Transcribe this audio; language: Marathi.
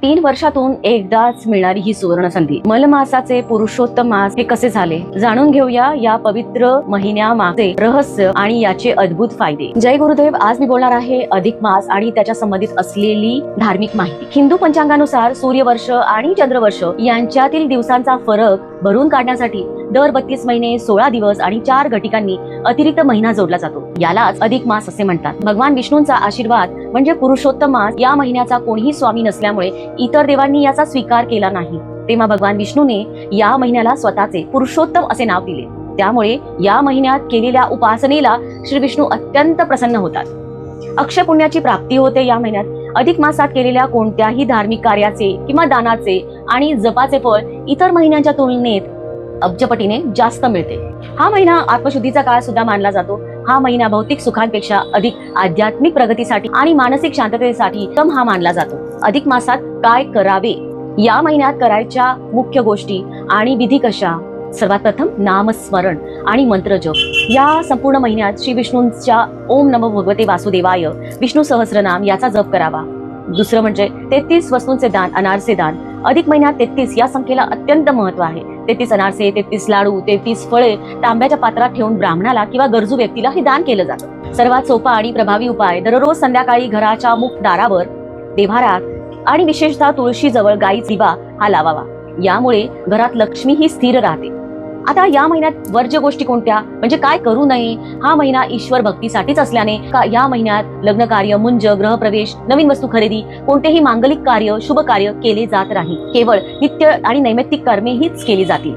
3 वर्षातून एकदाच मिळणारी ही सुवर्ण संधी. मलमासाचे पुरुषोत्तम मास हे कसे झाले जाणून घेऊया या पवित्र महिन्यामागचे रहस्य आणि याचे अद्भुत फायदे. जय गुरुदेव. आज मी बोलणार आहे अधिक मास आणि त्याच्या संबंधित असलेली धार्मिक माहिती. हिंदू पंचांगानुसार सूर्यवर्ष आणि चंद्रवर्ष यांच्यातील दिवसांचा फरक भरून काढण्यासाठी दर 32 महिने 16 दिवस आणि 4 घटिकांनी अतिरिक्त महिना जोडला जातो. यालाच अधिक मास असे म्हणतात. भगवान विष्णूंचा आशीर्वाद म्हणजे पुरुषोत्तम मास या महिन्याचा कोणीही स्वामी नसल्यामुळे इतर देवांनी याचा स्वीकार केला नाही. तेव्हा भगवान विष्णूने या महिन्याला स्वतःचे पुरुषोत्तम असे नाव दिले. त्यामुळे या महिन्यात केलेल्या उपासनेला श्री विष्णू अत्यंत प्रसन्न होतात. अक्षय पुण्याची प्राप्ती होते. या महिन्यात अधिक मासात केलेल्या कोणत्याही धार्मिक कार्याचे किंवा दानाचे आणि जपाचे फळ इतर महिन्यांच्या तुलनेत अब्जपटीने जास्त मिळते. हा महिना आत्मशुद्धीचा काळ सुद्धा मानला जातो. हा महिना भौतिक सुखांपेक्षा अधिक आध्यात्मिक प्रगतीसाठी आणि मानसिक शांततेसाठी उत्तम हा मानला जातो. अधिक मासात काय करावे, या महिन्यात करायच्या मुख्य गोष्टी आणि विधी कशा. सर्वात प्रथम नामस्मरण आणि मंत्रजप. या संपूर्ण महिन्यात श्री विष्णूंच्या ओम नमो भगवते वासुदेवाय विष्णू सहस्रनाम याचा जप करावा. दुसरं म्हणजे 33 वस्तूंचे दान, अनारसे दान. अधिक महिन्यात 33 या संख्येला अत्यंत महत्व आहे. 33 अनारसे, 33 लाडू, 33 फळे तांब्याच्या पात्रात ठेवून ब्राह्मणाला किंवा गरजू व्यक्तीला हे दान केलं जातं. सर्वात सोपा आणि प्रभावी उपाय दररोज संध्याकाळी घराच्या मुख दारावर, देव्हारात आणि विशेषतः तुळशी जवळ गायीचा दिवा हा लावावा. यामुळे घरात लक्ष्मी ही स्थिर राहते. आता या महिन्यात वर्ज्य गोष्टी कोणत्या, म्हणजे काय करू नये. हा महिना ईश्वर भक्तीसाठीच असल्याने या महिन्यात लग्न कार्य, मुंज, गृहप्रवेश, नवीन वस्तू खरेदी, कोणतेही मांगलिक कार्य, शुभ कार्य केले जात नाही. केवळ नित्य आणि नैमित्तिक कर्मे हीच केली जातील.